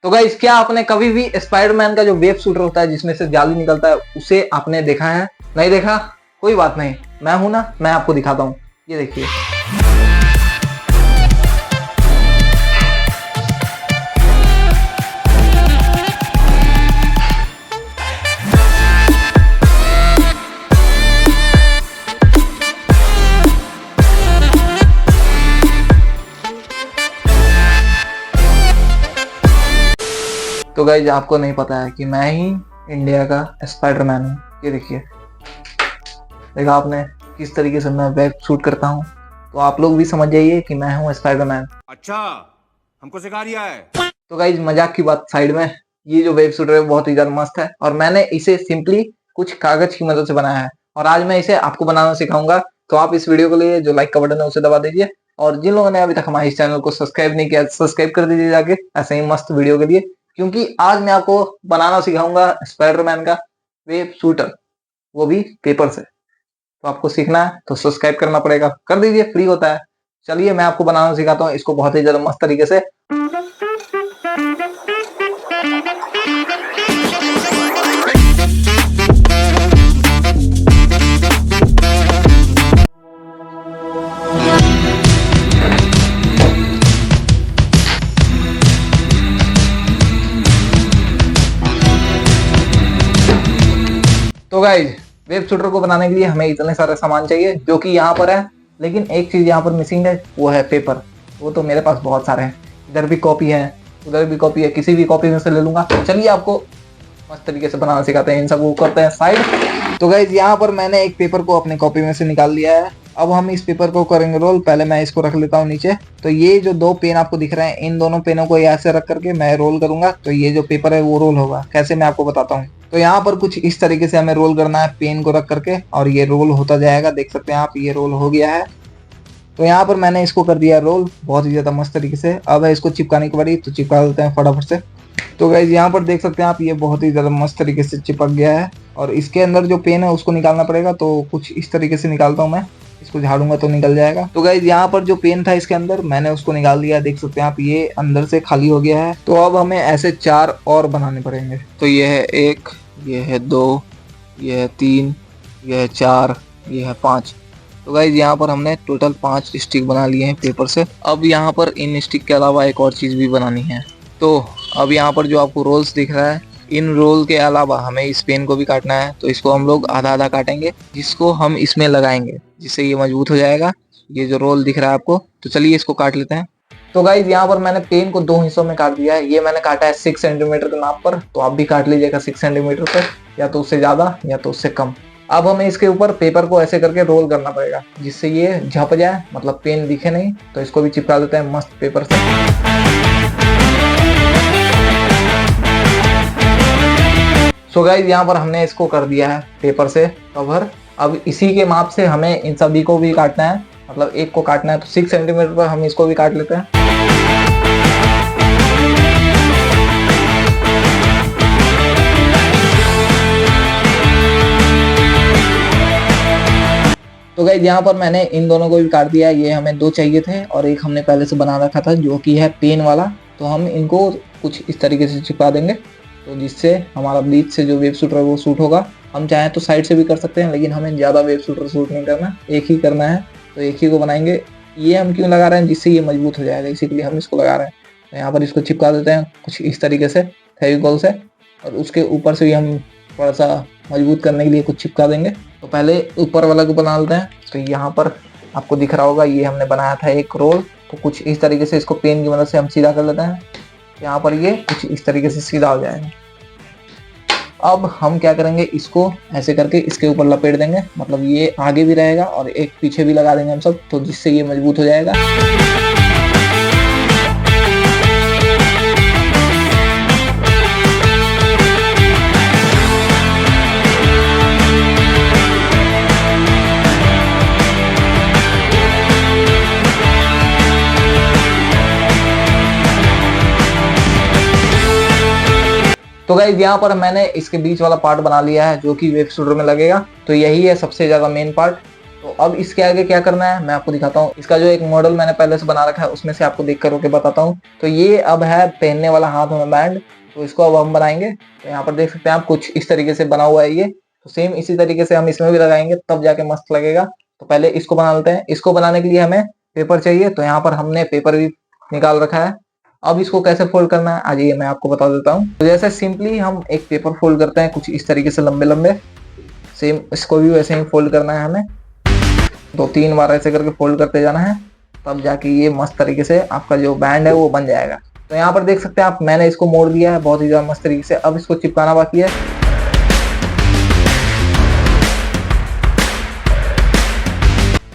तो गाइस, क्या आपने कभी भी स्पाइडरमैन का जो वेब शूटर होता है जिसमें से जाली निकलता है उसे आपने देखा है? नहीं देखा? कोई बात नहीं, मैं हूं ना, मैं आपको दिखाता हूं। ये देखिए। तो गाइस, आपको नहीं पता है कि मैं ही इंडिया का स्पाइडरमैन हूँ। ये देखिए, देखा आपने किस तरीके से मैं वेब शूट करता हूँ। तो आप लोग भी समझ जाइए कि मैं हूँ स्पाइडरमैन। अच्छा, हमको सिखा रिया है। तो गाइज, मजाक की बात साइड में, ये जो वेब शूटर है बहुत ही ज्यादा मस्त है और मैंने इसे सिंपली कुछ कागज की मदद से बनाया है और आज मैं इसे आपको बनाना सिखाऊंगा। तो आप इस वीडियो के लिए जो लाइक का बटन है उसे दबा दीजिए और जिन लोगों ने अभी तक हमारे इस चैनल को सब्सक्राइब नहीं किया सब्सक्राइब कर दीजिए जाके ऐसे ही मस्त वीडियो के लिए, क्योंकि आज मैं आपको बनाना सिखाऊंगा स्पाइडरमैन का वेब शूटर, वो भी पेपर से। तो आपको सीखना है तो सब्सक्राइब करना पड़ेगा, कर दीजिए, फ्री होता है। चलिए मैं आपको बनाना सिखाता हूँ इसको बहुत ही ज्यादा मस्त तरीके से। तो गाइज, वेब शूटर को बनाने के लिए हमें इतने सारे सामान चाहिए जो कि यहाँ पर है, लेकिन एक चीज यहाँ पर मिसिंग है, वो है पेपर। वो तो मेरे पास बहुत सारे हैं, इधर भी कॉपी है, उधर भी कॉपी है, किसी भी कॉपी में से ले लूंगा। चलिए आपको मस्त तरीके से बनाना सिखाते हैं, इन सब को करते हैं साइड। तो गाइज, यहाँ पर मैंने एक पेपर को अपने कॉपी में से निकाल लिया है। अब हम इस पेपर को करेंगे रोल। पहले मैं इसको रख लेता हूँ नीचे। तो ये जो दो पेन आपको दिख रहे हैं, इन दोनों पेनों को ऐसे रख करके मैं रोल करूंगा तो ये जो पेपर है वो रोल होगा। कैसे, मैं आपको बताता हूँ। तो यहाँ पर कुछ इस तरीके से हमें रोल करना है पेन को रख करके और ये रोल होता जाएगा। देख सकते हैं आप, ये रोल हो गया है। तो यहाँ पर मैंने इसको कर दिया रोल बहुत ही ज्यादा मस्त तरीके से। अब है इसको चिपकाने की बारी, तो चिपका देते हैं फटाफट से। तो गाइज, यहाँ पर देख सकते हैं आप, ये बहुत ही ज्यादा मस्त तरीके से चिपक गया है और इसके अंदर जो पेन है उसको निकालना पड़ेगा। तो कुछ इस तरीके से निकालता हूँ मैं, इसको झाड़ूंगा तो निकल जाएगा। तो गाइज, यहाँ पर जो पेन था इसके अंदर, मैंने उसको निकाल दिया। देख सकते हैं आप, ये अंदर से खाली हो गया है। तो अब हमें ऐसे 4 और बनाने पड़ेंगे। तो ये है 1, ये है 2, ये है 3, ये है 4, ये है 5। तो गाइज, यहाँ पर हमने टोटल 5 स्टिक बना लिए हैं पेपर से। अब यहाँ पर इन स्टिक के अलावा एक और चीज भी बनानी है। तो अब यहाँ पर जो आपको रोल्स दिख रहा है, इन रोल के अलावा हमें इस पेन को भी काटना है। तो इसको हम लोग आधा आधा काटेंगे, जिसको हम इसमें लगाएंगे, जिससे ये मजबूत हो जाएगा। ये जो रोल दिख रहा है आपको, तो चलिए इसको काट लेते हैं। तो गाइज, यहाँ पर मैंने पेन को 2 हिस्सों में काट दिया है। ये मैंने काटा है 6 सेंटीमीटर के नाप पर, तो आप भी काट लीजिएगा 6 सेंटीमीटर पर, या तो उससे ज्यादा या तो उससे कम। अब हमें इसके ऊपर पेपर को ऐसे करके रोल करना पड़ेगा जिससे ये झप जाए, मतलब पेन दिखे नहीं। तो इसको भी चिपका देते हैं मस्त पेपर से। सो गाइज, यहाँ पर हमने इसको कर दिया है पेपर से कवर। अब इसी के माप से हमें इन सभी को भी काटना है, मतलब एक को काटना है। तो 6 सेंटीमीटर पर हम इसको भी काट लेते हैं। तो गाइज, यहाँ पर मैंने इन दोनों को भी काट दिया है। ये हमें 2 चाहिए थे और एक हमने पहले से बना रखा था जो कि है पेन वाला। तो हम इनको कुछ इस तरीके से चिपका देंगे, तो जिससे हमारा बीच से जो वेब शूटर है वो शूट होगा। हम चाहें तो साइड से भी कर सकते हैं, लेकिन हमें ज़्यादा वेब शूटर शूट नहीं करना, एक ही करना है। तो एक ही को बनाएंगे। ये हम क्यों लगा रहे हैं? जिससे ये मजबूत हो जाएगा, इसी के लिए हम इसको लगा रहे हैं। तो यहाँ पर इसको चिपका देते हैं कुछ इस तरीके से फेविकॉल से, और उसके ऊपर से भी हम थोड़ा सा मजबूत करने के लिए कुछ चिपका देंगे। तो पहले ऊपर वाला को बना लेते हैं। तो यहाँ पर आपको दिख रहा होगा, ये हमने बनाया था एक रोल। तो कुछ इस तरीके से इसको पेन की मदद से हम सीधा कर लेते हैं। यहाँ पर ये कुछ इस तरीके से सीधा हो जाएगा। अब हम क्या करेंगे, इसको ऐसे करके इसके ऊपर लपेट देंगे, मतलब ये आगे भी रहेगा और एक पीछे भी लगा देंगे हम सब, तो जिससे ये मजबूत हो जाएगा। तो गाइज, यहाँ पर मैंने इसके बीच वाला पार्ट बना लिया है जो कि वेब शूटर में लगेगा। तो यही है सबसे ज्यादा मेन पार्ट। तो अब इसके आगे क्या करना है मैं आपको दिखाता हूँ। इसका जो एक मॉडल मैंने पहले से बना रखा है उसमें से आपको देख कर के बताता हूँ। तो ये अब है पहनने वाला हाथ में बैंड, तो इसको अब हम बनाएंगे। तो यहाँ पर देख सकते हैं आप कुछ इस तरीके से बना हुआ है ये। तो सेम इसी तरीके से हम इसमें भी लगाएंगे तब जाके मस्त लगेगा। तो पहले इसको बना लेते हैं। इसको बनाने के लिए हमें पेपर चाहिए, तो यहाँ पर हमने पेपर भी निकाल रखा है। अब इसको कैसे फोल्ड करना है आज ये मैं आपको बता देता हूँ। तो जैसे सिंपली हम एक पेपर फोल्ड करते हैं कुछ इस तरीके से लंबे लंबे, सेम इसको भी वैसे ही फोल्ड करना है हमें। 2-3 बार ऐसे करके फोल्ड करते जाना है, तब जाके ये मस्त तरीके से आपका जो बैंड है वो बन जाएगा। तो यहाँ पर देख सकते हैं आप मैंने इसको मोड़ दिया है बहुत ही ज्यादा मस्त तरीके से। अब इसको चिपकाना बाकी है।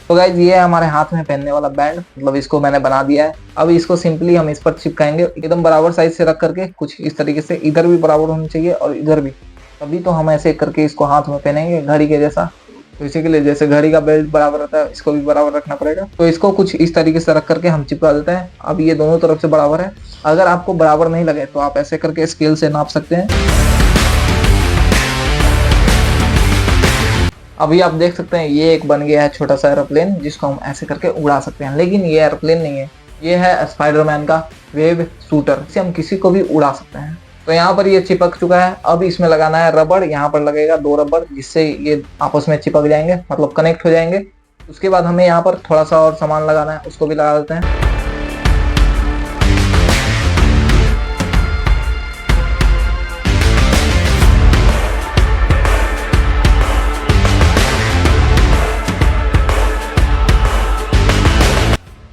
तो गाइज ये है हमारे हाथ में पहनने वाला बैंड, मतलब इसको मैंने बना दिया है। अब इसको सिंपली हम इस पर चिपकाएंगे एकदम बराबर साइज से रख करके, कुछ इस तरीके से। इधर भी बराबर होनी चाहिए और इधर भी, तभी तो हम ऐसे करके इसको हाथ में पहनेंगे घड़ी के जैसा। तो इसी के लिए जैसे घड़ी का बेल्ट बराबर रहता है इसको भी बराबर रखना पड़ेगा। तो इसको कुछ इस तरीके से रख करके हम चिपका देते हैं। अब ये दोनों तरफ से बराबर है। अगर आपको बराबर नहीं लगे तो आप ऐसे करके स्केल से नाप सकते हैं। अभी आप देख सकते हैं ये एक बन गया है छोटा सा एरोप्लेन जिसको हम ऐसे करके उड़ा सकते हैं। लेकिन ये एरोप्लेन नहीं है, ये है स्पाइडरमैन का वेब शूटर, इसे हम किसी को भी उड़ा सकते हैं। तो यहाँ पर ये चिपक चुका है। अब इसमें लगाना है रबड़। यहाँ पर लगेगा 2 रबड़ जिससे ये आपस में चिपक जाएंगे, मतलब कनेक्ट हो जाएंगे। उसके बाद हमें यहाँ पर थोड़ा सा और सामान लगाना है, उसको भी लगा देते हैं।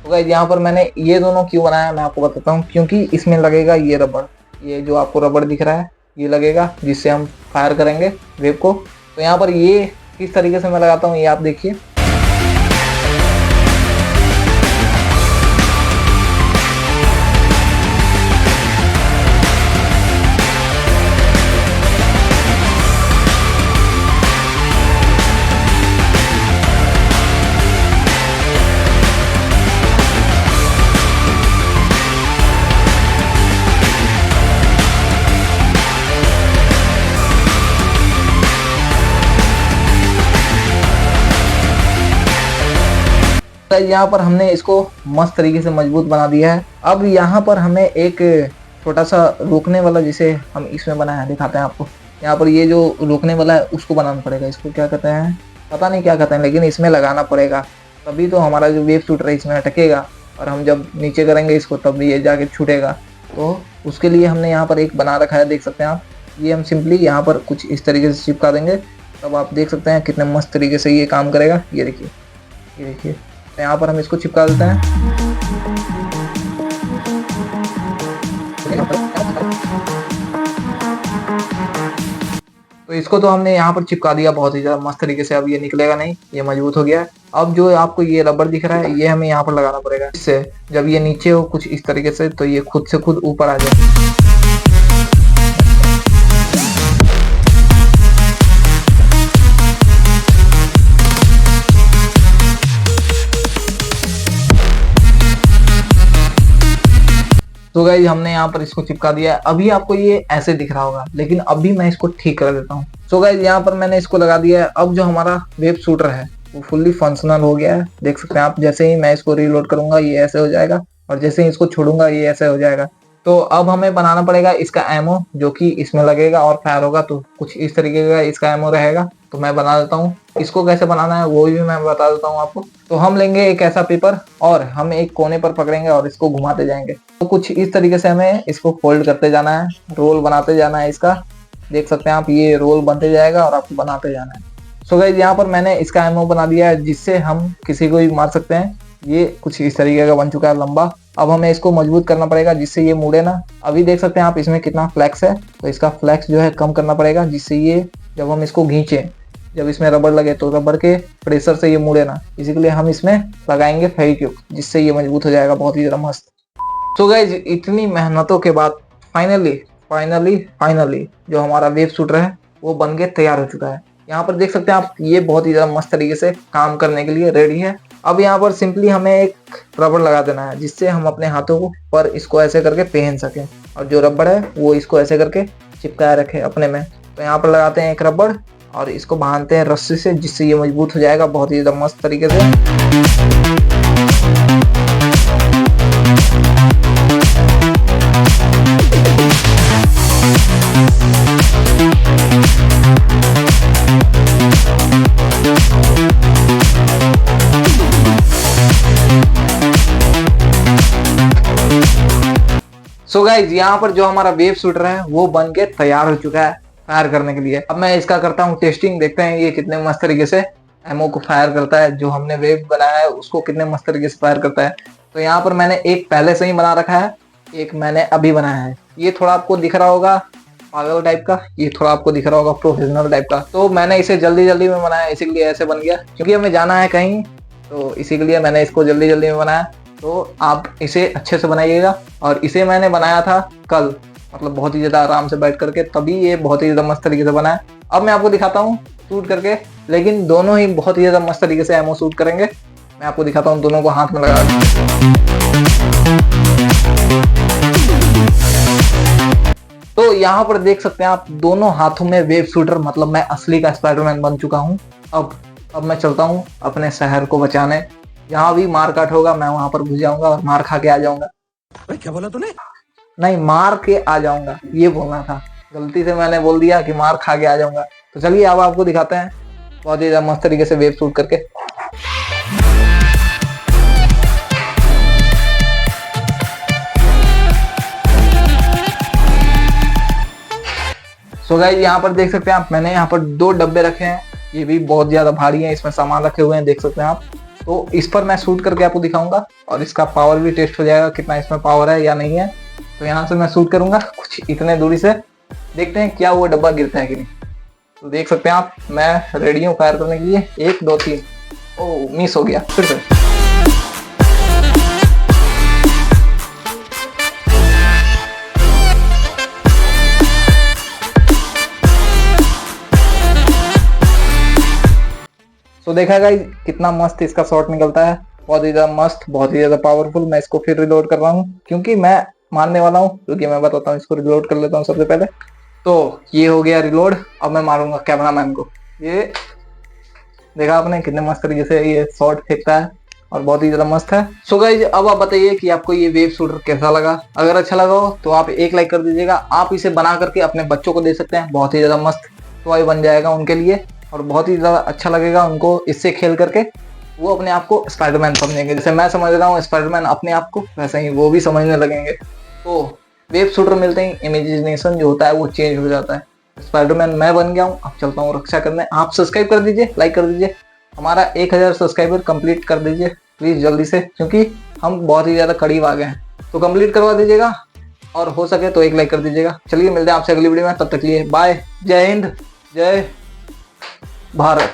तो गाइस यहाँ पर मैंने ये दोनों क्यों बनाया मैं आपको बताता हूँ। क्योंकि इसमें लगेगा ये रबड़, ये जो आपको रबड़ दिख रहा है ये लगेगा जिससे हम फायर करेंगे वेव को। तो यहाँ पर ये किस तरीके से मैं लगाता हूँ ये आप देखिए। यहाँ पर हमने इसको मस्त तरीके से मजबूत बना दिया है। अब यहाँ पर हमें एक छोटा सा रोकने वाला जिसे हम इसमें बनाया दिखाते हैं आपको। यहाँ पर ये जो रोकने वाला है उसको बनाना पड़ेगा। इसको क्या कहते हैं पता नहीं क्या कहते हैं, लेकिन इसमें लगाना पड़ेगा तभी तो हमारा जो वेव शूटर है इसमें अटकेगा और हम जब नीचे करेंगे इसको तब ये जाके छूटेगा। तो उसके लिए हमने यहाँ पर एक बना रखा है, देख सकते हैं आप। ये हम सिंपली यहाँ पर कुछ इस तरीके से चिपका देंगे, तब आप देख सकते हैं कितने मस्त तरीके से ये काम करेगा। ये देखिए, ये देखिए। तो यहाँ पर हम इसको चिपका देते हैं। तो इसको तो हमने यहाँ पर चिपका दिया बहुत ही ज्यादा मस्त तरीके से। अब ये निकलेगा नहीं, ये मजबूत हो गया है। अब जो आपको ये रबर दिख रहा है ये हमें यहाँ पर लगाना पड़ेगा, इससे जब ये नीचे हो कुछ इस तरीके से तो ये खुद से खुद ऊपर आ जाए। तो गाइस हमने यहाँ पर इसको चिपका दिया है। अभी आपको ये ऐसे दिख रहा होगा, लेकिन अभी मैं इसको ठीक कर देता हूँ। तो गाइस यहाँ पर मैंने इसको लगा दिया है। अब जो हमारा वेब शूटर है वो फुल्ली फंक्शनल हो गया है, देख सकते हैं आप। जैसे ही मैं इसको रीलोड करूंगा ये ऐसे हो जाएगा और जैसे ही इसको छोड़ूंगा ये ऐसे हो जाएगा। तो अब हमें बनाना पड़ेगा इसका एमओ जो कि इसमें लगेगा और फायर होगा। तो कुछ इस तरीके का इसका एमओ रहेगा, तो मैं बना देता हूँ। इसको कैसे बनाना है वो भी मैं बता देता हूँ आपको। तो हम लेंगे एक ऐसा पेपर और हम एक कोने पर पकड़ेंगे और इसको घुमाते जाएंगे। तो कुछ इस तरीके से हमें इसको फोल्ड करते जाना है, रोल बनाते जाना है इसका। देख सकते हैं आप, ये रोल बनते जाएगा और आपको बनाते जाना है। सो गाइस यहाँ पर मैंने इसका एमओ बना दिया है जिससे हम किसी को भी मार सकते हैं। ये कुछ इस तरीके का बन चुका है लंबा। अब हमें इसको मजबूत करना पड़ेगा जिससे ये मुड़े ना। अभी देख सकते हैं आप इसमें कितना फ्लैक्स है, तो इसका फ्लैक्स जो है कम करना पड़ेगा जिससे ये जब हम इसको खींचे, जब इसमें रबड़ लगे तो रबड़ के प्रेशर से ये मुड़े ना। इसी के लिए हम इसमें लगाएंगे फेविक्विक जिससे ये मजबूत हो जाएगा बहुत ही ज्यादा मस्त। तो गाइस इतनी मेहनतों के बाद फाइनली जो हमारा वेब शूटर है वो बन के तैयार हो चुका है। यहाँ पर देख सकते हैं आप, ये बहुत ही ज्यादा मस्त तरीके से काम करने के लिए रेडी है। अब यहाँ पर सिंपली हमें एक रबड़ लगा देना है जिससे हम अपने हाथों को पर इसको ऐसे करके पहन सकें और जो रबड़ है वो इसको ऐसे करके चिपकाए रखे अपने में। तो यहाँ पर लगाते हैं एक रबड़ और इसको बांधते हैं रस्सी से, जिससे ये मजबूत हो जाएगा बहुत ही ज़्यादा मस्त तरीके से। सो गाइज यहाँ पर जो हमारा वेव शूटर है वो बन के तैयार हो चुका है फायर करने के लिए। अब मैं इसका करता हूँ टेस्टिंग, देखते हैं ये कितने मस्त तरीके से एमओ को फायर करता है, जो हमने वेव बनाया है उसको कितने मस्त तरीके से फायर करता है। तो यहाँ पर मैंने एक पहले से ही बना रखा है, एक मैंने अभी बनाया है। ये थोड़ा आपको दिख रहा होगा पागल टाइप का, ये थोड़ा आपको दिख रहा होगा प्रोफेशनल टाइप का। तो मैंने इसे जल्दी जल्दी में बनाया, इसीलिए ऐसे बन गया, क्योंकि हमें जाना है कहीं, तो इसीलिए मैंने इसको जल्दी जल्दी में बनाया। तो आप इसे अच्छे से बनाइएगा। और इसे मैंने बनाया था कल, मतलब बहुत ही ज़्यादा आराम से बैठ करके, तभी ये बहुत ही ज़्यादा मस्त तरीके से बना है। अब मैं आपको दिखाता हूँ शूट करके, लेकिन दोनों ही बहुत ही ज़्यादा मस्त तरीके से एमओ शूट करेंगे। मैं आपको दिखाता हूँ दोनों को हाथ में लगा के। तो यहाँ पर देख सकते हैं आप, दोनों हाथों में वेव शूटर, मतलब मैं असली का स्पाइडरमैन बन चुका हूँ। अब मैं चलता हूँ अपने शहर को बचाने। जहाँ भी मार काट होगा मैं वहां पर घुस जाऊंगा और मार खा के आ जाऊंगा। क्या बोला तूने? नहीं, मार के आ जाऊंगा ये बोलना था, गलती से मैंने बोल दिया कि मार खा के आ जाऊंगा। तो चलिए अब आपको दिखाते हैं बहुत ही मस्त तरीके से वेव शूट करके। सो गाइस यहाँ पर देख सकते हैं आप, मैंने यहाँ पर 2 डब्बे रखे हैं, ये भी बहुत ज्यादा भारी हैं, इसमें सामान रखे हुए हैं, देख सकते हैं आप। तो इस पर मैं शूट करके आपको दिखाऊंगा और इसका पावर भी टेस्ट हो जाएगा, कितना इसमें पावर है या नहीं है। तो यहाँ से मैं शूट करूंगा कुछ इतने दूरी से, देखते हैं क्या वो डब्बा गिरता है कि नहीं। तो देख सकते हैं आप, मैं रेडी हूँ फायर करने के लिए। 1 2 3। ओ मिस हो गया फिर से। तो देखा गाइस कितना मस्त इसका शॉट निकलता है, बहुत ही ज्यादा मस्त, बहुत ही ज्यादा पावरफुल। मैं इसको फिर रिलोड कर रहा हूँ क्योंकि मैं मारने वाला हूँ, क्योंकि मैं बताता हूँ, इसको रिलोड कर लेता हूँ सबसे पहले। तो ये हो गया रिलोड। अब मैं मारूंगा कैमरामैन को। ये देखा आपने कितने मस्त तरीके से ये शॉट फेंकता है और बहुत ही ज्यादा मस्त है। सो गाइस अब आप बताइए कि आपको ये वेव शूटर कैसा लगा। अगर अच्छा लगा हो तो आप एक लाइक कर दीजिएगा। आप इसे बना करके अपने बच्चों को दे सकते हैं, बहुत ही ज्यादा मस्त टॉय बन जाएगा उनके लिए और बहुत ही ज्यादा अच्छा लगेगा उनको इससे खेल करके। वो अपने आप को स्पाइडरमैन समझेंगे, जैसे मैं समझ रहा हूँ स्पाइडरमैन अपने आप को, वैसे ही वो भी समझने लगेंगे। तो वेब शूटर मिलते ही इमेजिनेशन जो होता है वो चेंज हो जाता है। स्पाइडरमैन मैं बन गया हूँ, अब चलता हूँ रक्षा करने। आप सब्सक्राइब कर दीजिए, लाइक कर दीजिए, हमारा 1000 सब्सक्राइबर कंप्लीट कर दीजिए प्लीज जल्दी से, क्योंकि हम बहुत ही ज्यादा करीब आ गए हैं। तो कंप्लीट करवा दीजिएगा और हो सके तो एक लाइक कर दीजिएगा। चलिए मिलते हैं आपसे अगली वीडियो में, तब तक के लिए बाय। जय हिंद, जय भारत।